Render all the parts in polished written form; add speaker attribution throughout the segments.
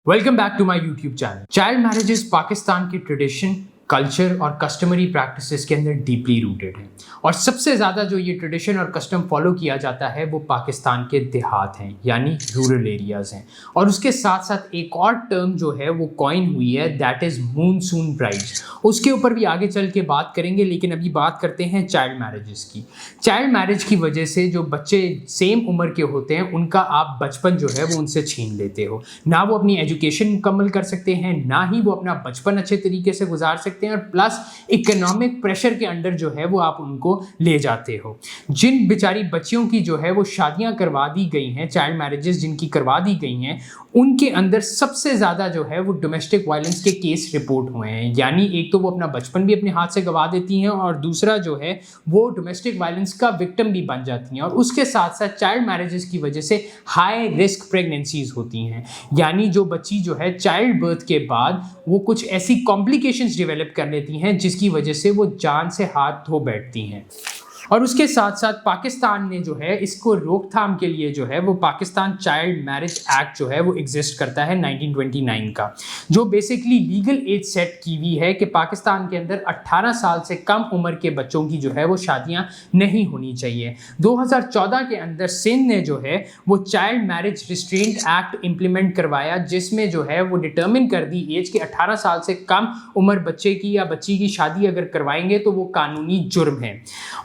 Speaker 1: Welcome back to my YouTube channel. Child marriages Pakistan की tradition, culture और customary practices के अंदर डीपली रूटेड है और सबसे ज़्यादा जो ये ट्रेडिशन और कस्टम फॉलो किया जाता है वो पाकिस्तान के देहात हैं यानी रूरल एरियाज़ हैं। और उसके साथ साथ एक और टर्म जो है वो कॉइन हुई है, दैट इज़ मूनसून ब्राइड्स। उसके ऊपर भी आगे चल के बात करेंगे, लेकिन अभी बात करते हैं चाइल्ड मैरिजेस की। चाइल्ड मैरिज की वजह से जो बच्चे सेम उम्र के होते हैं उनका आप बचपन जो है वो उनसे छीन लेते हो। ना वो अपनी एजुकेशन मुकम्मल कर सकते हैं, ना ही वो अपना बचपन अच्छे तरीके से गुजार सकते हैं, और प्लस इकोनॉमिक प्रेशर के अंडर जो है वो आप उनको ले जाते हो। जिन बेचारी बच्चियों की जो है वो शादियां करवा दी गई हैं, चाइल्ड मैरिजेस जिनकी करवा दी गई हैं, उनके अंदर सबसे ज़्यादा जो है वो डोमेस्टिक वायलेंस के केस रिपोर्ट हुए हैं। यानी एक तो वो अपना बचपन भी अपने हाथ से गंवा देती हैं और दूसरा जो है वो डोमेस्टिक वायलेंस का विक्टिम भी बन जाती हैं। और उसके साथ साथ चाइल्ड मैरिजेस की वजह से हाई रिस्क प्रेगनेंसीज होती हैं, यानी जो बच्ची जो है चाइल्ड बर्थ के बाद वो कुछ ऐसी कॉम्प्लिकेशंस डेवलप कर लेती हैं जिसकी वजह से वो जान से हाथ धो बैठती हैं। और उसके साथ साथ पाकिस्तान ने जो है इसको रोकथाम के लिए जो है वो पाकिस्तान चाइल्ड मैरिज एक्ट जो है वो एग्जिस्ट करता है 1929 का, जो बेसिकली लीगल एज सेट की हुई है कि पाकिस्तान के अंदर 18 साल से कम उम्र के बच्चों की जो है वो शादियां नहीं होनी चाहिए। 2014 के अंदर सिंध ने जो है वो child marriage restraint act implement करवाया, जिसमें जो है वो डिटर्मिन कर दी एज कि 18 साल से कम उम्र बच्चे की या बच्ची की शादी अगर करवाएंगे तो वो कानूनी जुर्म है।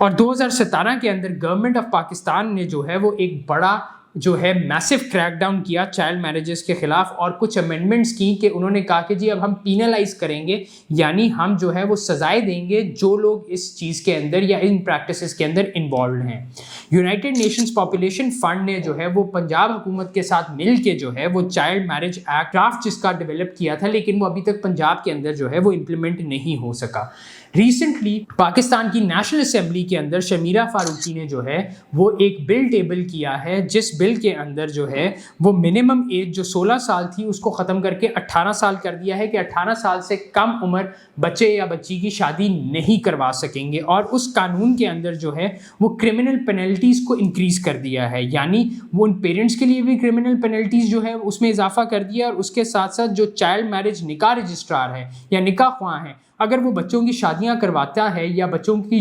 Speaker 1: और 2017 के अंदर गवर्नमेंट ऑफ पाकिस्तान ने जो है वो एक बड़ा जो है मैसिव क्रैकडाउन किया चाइल्ड मैरिजेस के खिलाफ और कुछ अमेंडमेंट्स की कि उन्होंने कहा कि जी अब हम पीनलाइज करेंगे, यानी हम जो है वो सजाएं देंगे जो लोग इस चीज़ के अंदर या इन प्रैक्टिसेस के अंदर इन्वॉल्व हैं। यूनाइटेड नेशंस पॉपुलेशन फंड ने जो है वो पंजाब हुकूमत के साथ मिल के जो है वो चाइल्ड मैरिज एक्ट ड्राफ्ट जिसका डेवलप किया था, लेकिन वो अभी तक पंजाब के अंदर जो है वो इम्प्लीमेंट नहीं हो सका। रिसेंटली पाकिस्तान की नेशनल असेंबली के अंदर शमीरा फारूकी ने जो है वो एक बिल टेबल किया है, जिस बिल के अंदर जो है वो मिनिमम एज जो 16 साल थी उसको ख़त्म करके 18 साल कर दिया है कि 18 साल से कम उम्र बच्चे या बच्ची की शादी नहीं करवा सकेंगे। और उस कानून के अंदर जो है वो क्रिमिनल पेनल्टीज़ को इंक्रीज़ कर दिया है, यानी वो उन पेरेंट्स के लिए भी क्रिमिनल पेनल्टीज़ जो है उसमें इजाफा कर दिया। और उसके साथ साथ जो चाइल्ड मैरिज निकाह रजिस्ट्रार है या निकाह ख्वाह है, अगर वो बच्चों की शादियां करवाता है या बच्चों की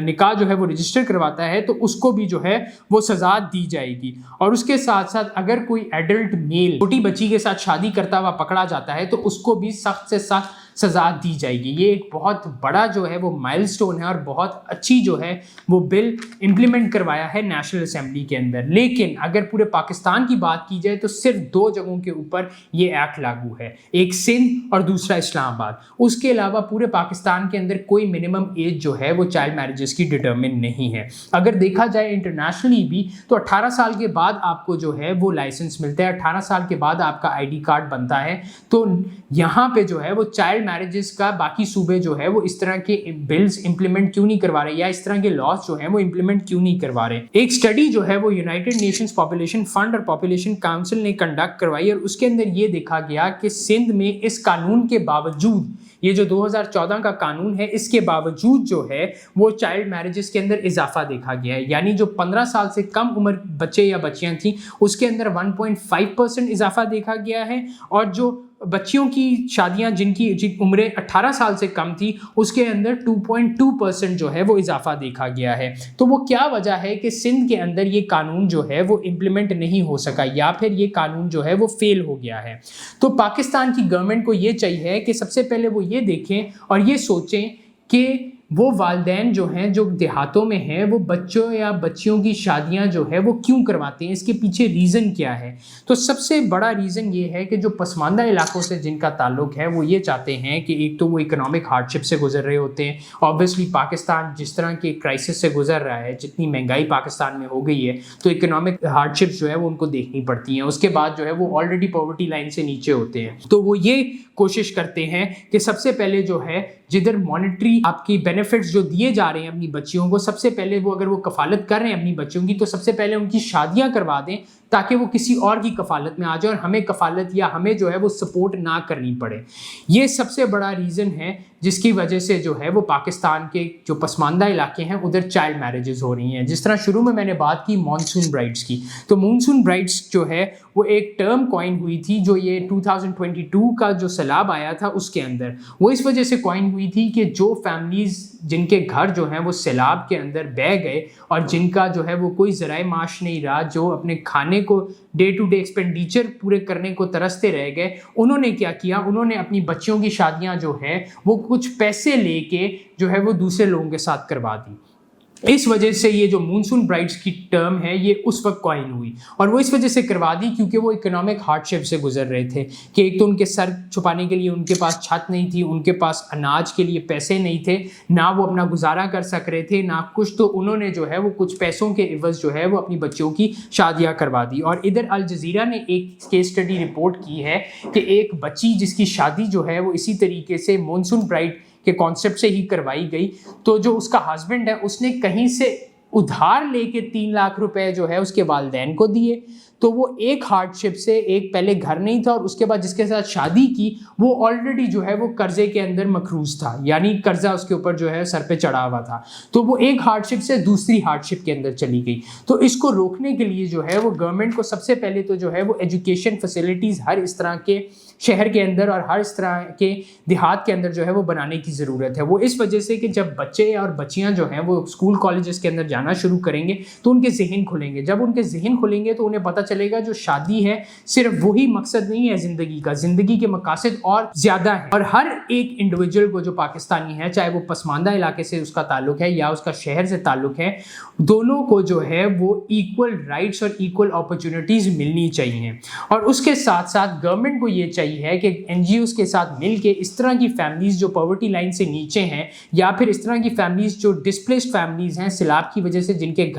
Speaker 1: निकाह जो है वो रजिस्टर करवाता है तो उसको भी जो है वो सज़ा दी जाएगी। और उसके साथ साथ अगर कोई एडल्ट मेल छोटी बच्ची के साथ शादी करता हुआ पकड़ा जाता है तो उसको भी सख्त से सख्त सज़ा दी जाएगी। ये एक बहुत बड़ा जो है वो माइलस्टोन है और बहुत अच्छी जो है वो बिल इम्प्लीमेंट करवाया है नेशनल असेंबली के अंदर। लेकिन अगर पूरे पाकिस्तान की बात की जाए तो सिर्फ 2 जगहों के ऊपर ये एक्ट लागू है, एक सिंध और दूसरा इस्लामाबाद। उसके अलावा पूरे पाकिस्तान के अंदर कोई मिनिमम एज जो है वो चाइल्ड मैरिजेस की डिटर्मिन नहीं है। अगर देखा जाए इंटरनेशनली भी तो 18 साल के बाद आपको जो है वो लाइसेंस मिलता है, 18 साल के बाद आपका ID कार्ड बनता है। तो यहाँ पे जो है वो चाइल्ड मैरिजेस का बाकी सूबे जो है वो इस तरह के बिल्स इंप्लीमेंट क्यों नहीं करवा रहे या इस तरह के लॉज जो है वो इंप्लीमेंट क्यों नहीं करवा रहे। एक स्टडी जो है वो यूनाइटेड नेशंस पॉपुलेशन फंड और पॉपुलेशन काउंसिल ने कंडक्ट करवाई और उसके अंदर ये देखा गया कि सिंध में इस कानून के बावजूद, ये जो 2014 का कानून है, इसके बावजूद जो है वो चाइल्ड मैरिजेस के अंदर इजाफा देखा गया है। यानी जो 15 साल से कम उम्र बच्चे या बच्चियां थी उसके अंदर 1.5% इजाफा देखा गया है, और जो बच्चियों की शादियां जिनकी उम्र 18 साल से कम थी उसके अंदर 2.2% जो है वो इजाफा देखा गया है। तो वो क्या वजह है कि सिंध के अंदर ये कानून जो है वो इम्प्लीमेंट नहीं हो सका या फिर ये कानून जो है वो फेल हो गया है। तो पाकिस्तान की गवर्नमेंट को ये चाहिए कि सबसे पहले वो ये देखें और ये सोचें कि वो वालिदैन जो हैं जो देहातों में हैं वो बच्चों या बच्चियों की शादियां जो है वो क्यों करवाते हैं, इसके पीछे रीज़न क्या है। तो सबसे बड़ा रीज़न ये है कि जो पसमानदा इलाकों से जिनका ताल्लुक है वो ये चाहते हैं कि एक तो वो इकोनॉमिक हार्डशिप से गुजर रहे होते हैं। ऑब्वियसली पाकिस्तान जिस तरह के क्राइसिस से गुजर रहा है, जितनी महंगाई पाकिस्तान में हो गई है, तो इकोनॉमिक हार्डशिप्स जो है वो उनको देखनी पड़ती हैं। उसके बाद जो है वो ऑलरेडी पॉवर्टी लाइन से नीचे होते हैं, तो वो ये कोशिश करते हैं कि सबसे पहले जो है जिधर मॉनेटरी आपकी बेनिफिट्स जो दिए जा रहे हैं अपनी बच्चियों को, सबसे पहले वो अगर वो कफालत कर रहे हैं अपनी बच्चियों की तो सबसे पहले उनकी शादियां करवा दें تاکہ وہ کسی اور کی کفالت میں آ جائے اور ہمیں کفالت یا ہمیں جو ہے وہ سپورٹ نہ کرنی پڑے. یہ سب سے بڑا ریزن ہے جس کی وجہ سے جو ہے وہ پاکستان کے جو پسماندہ علاقے ہیں ادھر چائلڈ میرجز ہو رہی ہیں. جس طرح شروع میں نے بات کی مانسون برائڈس کی, تو مانسون برائڈس جو ہے وہ ایک ٹرم کوائن ہوئی تھی جو یہ 2022 کا جو سیلاب آیا تھا اس کے اندر, وہ اس وجہ سے کوائن ہوئی تھی کہ جو فیملیز جن کے گھر جو ہیں وہ سیلاب کے اندر بہہ گئے اور جن کا جو ہے وہ کوئی ذرائع معاش نہیں رہا, جو اپنے کھانے کو ڈے ٹو ڈے ایکسپینڈیچر پورے کرنے کو ترستے رہ گئے, انہوں نے کیا کیا, انہوں نے اپنی بچیوں کی شادیاں جو ہے وہ کچھ پیسے لے کے جو ہے وہ دوسرے لوگوں کے ساتھ کروا دی. اس وجہ سے یہ جو مونسون برائڈس کی ٹرم ہے یہ اس وقت کوائن ہوئی, اور وہ اس وجہ سے کروا دی کیونکہ وہ اکنامک ہارڈ شپ سے گزر رہے تھے کہ ایک تو ان کے سر چھپانے کے لیے ان کے پاس چھت نہیں تھی, ان کے پاس اناج کے لیے پیسے نہیں تھے, نہ وہ اپنا گزارا کر سک رہے تھے نہ کچھ, تو انہوں نے جو ہے وہ کچھ پیسوں کے عوض جو ہے وہ اپنی بچیوں کی شادیاں کروا دی. اور ادھر الجزیرہ نے ایک کیس اسٹڈی رپورٹ کی ہے کہ ایک بچی جس کی شادی جو ہے وہ اسی طریقے سے مونسون برائڈ کے کانسیپٹ سے ہی کروائی گئی, تو جو اس کا ہسبینڈ ہے اس نے کہیں سے ادھار لے کے 3 لاکھ روپے جو ہے اس کے والدین کو دیے. تو وہ ایک ہارڈ شپ سے, ایک پہلے گھر نہیں تھا اور اس کے بعد جس کے ساتھ شادی کی وہ آلریڈی جو ہے وہ قرضے کے اندر مقروض تھا, یعنی قرضہ اس کے اوپر جو ہے سر پہ چڑھا ہوا تھا, تو وہ ایک ہارڈ شپ سے دوسری ہارڈ شپ کے اندر چلی گئی. تو اس کو روکنے کے لیے جو ہے وہ گورنمنٹ کو سب سے پہلے تو جو ہے وہ ایجوکیشن فیسلٹیز ہر اس طرح کے شہر کے اندر اور ہر اس طرح کے دیہات کے اندر جو ہے وہ بنانے کی ضرورت ہے. وہ اس وجہ سے کہ جب بچے اور بچیاں جو ہیں وہ اسکول کالجز کے اندر جانا شروع کریں گے تو ان کے ذہن کھلیں گے, جب ان کے ذہن کھلیں گے تو انہیں پتہ چلے گا جو شادی ہے صرف وہی مقصد نہیں ہے زندگی کا, زندگی کے مقاصد اور زیادہ ہیں. اور ہر ایک انڈیویجول کو جو پاکستانی ہے, چاہے وہ پسماندہ علاقے سے اس کا تعلق ہے یا اس کا شہر سے تعلق ہے, دونوں کو جو ہے وہ ایکول رائٹس اور ایکول اپرچونٹیز ملنی چاہیے. اور اس کے ساتھ ساتھ گورنمنٹ کو یہ چاہیے ہے کہ این جی اوز کے ساتھ مل کے اس طرح کی فیملیز جو پاورٹی لائن سے نیچے ہیں یا پھر اس طرح کی فیملیز جو ڈسپلیسڈ فیملیز ہیں سیلاب کی وجہ سے, جن کے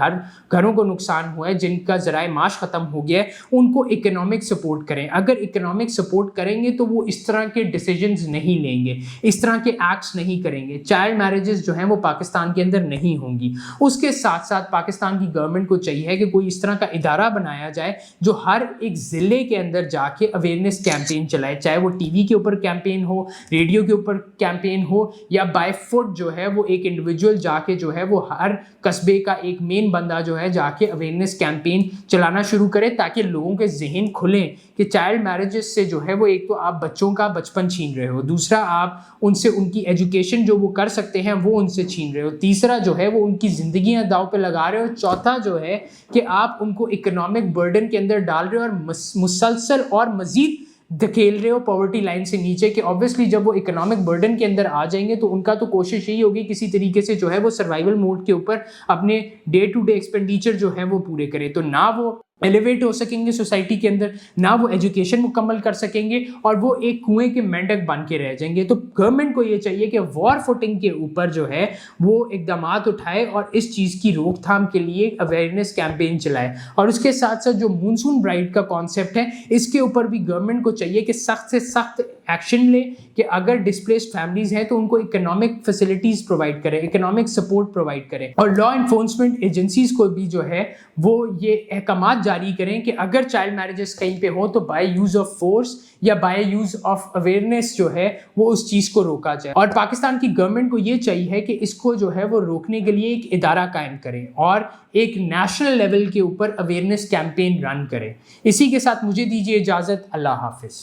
Speaker 1: گھروں کو نقصان ہوا ہے, جن کا ذرائع معاش ختم ہو گیا ہے, ان کو اکنامک سپورٹ کریں. اگر اکنامک سپورٹ کریں گے تو وہ اس طرح کے ڈیسیجنز نہیں لیں گے, اس طرح کے ایکٹس نہیں کریں گے, چائلڈ میرجز جو ہیں وہ پاکستان کے اندر نہیں ہوں گی. اس کے ساتھ ساتھ پاکستان کی گورنمنٹ کو چاہیے کہ کوئی اس طرح کا ادارہ بنایا جائے جو ہر ایک ضلع کے اندر جا کے اویئرنیس کیمپین چلائے, چاہے وہ ٹی وی کے اوپر کیمپین ہو, ریڈیو کے اوپر کیمپین ہو, یا بائی فٹ جو ہے وہ ایک انڈیویجول جا کے جو ہے وہ ہر قصبے کا ایک مین بندہ جو ہے جا کے اویئرنیس کیمپین چلانا شروع کرے, تاکہ لوگوں کے ذہن کھلیں کہ چائلڈ میرجز سے جو ہے وہ ایک تو آپ بچوں کا بچپن چھین رہے ہو, دوسرا آپ ان سے ان کی ایجوکیشن جو وہ کر سکتے ہیں وہ ان سے چھین رہے ہو, تیسرا جو ہے وہ ان کی زندگیاں داؤ پہ لگا رہے ہو, چوتھا جو ہے کہ آپ ان کو اکنامک برڈن کے اندر ڈال رہے ہو اور مسلسل اور مزید دھکیل رہے ہو پاورٹی لائن سے نیچے, کہ obviously جب وہ اکنامک برڈن کے اندر آ جائیں گے تو ان کا تو کوشش یہی ہوگی کسی طریقے سے جو ہے وہ سروائیول موڈ کے اوپر اپنے ڈے ٹو ڈے ایکسپینڈیچر جو ہے وہ پورے کرے. تو نہ وہ ایلیویٹ ہو سکیں گے سوسائٹی کے اندر, نہ وہ ایجوکیشن مکمل کر سکیں گے, اور وہ ایک کنویں کے مینڈک بن کے رہ جائیں گے. تو گورنمنٹ کو یہ چاہیے کہ وار فوٹنگ کے اوپر جو ہے وہ اقدامات اٹھائے اور اس چیز کی روک تھام کے لیے اویئرنیس کیمپین چلائے. اور اس کے ساتھ ساتھ جو مونسون برائڈ کا کانسیپٹ ہے اس کے اوپر بھی گورنمنٹ کو چاہیے کہ سخت سے سخت ایکشن لے, کہ اگر ڈسپلیسڈ فیملیز ہیں تو ان کو اکنامک فیسلٹیز پرووائڈ کرے, اکنامک سپورٹ پرووائڈ کرے. اور لا انفورسمنٹ ایجنسیز کو بھی جو ہے وہ یہ احکامات جاری کریں کہ اگر چائلڈ میرجز کہیں پہ ہوں تو بائی یوز آف فورس یا بائی یوز آف اویئرنیس جو ہے وہ اس چیز کو روکا جائے. اور پاکستان کی گورنمنٹ کو یہ چاہیے کہ اس کو جو ہے وہ روکنے کے لیے ایک ادارہ قائم کریں اور ایک نیشنل لیول کے اوپر اویئرنیس کیمپین رن کریں. اسی کے ساتھ مجھے دیجیے اجازت, اللہ حافظ.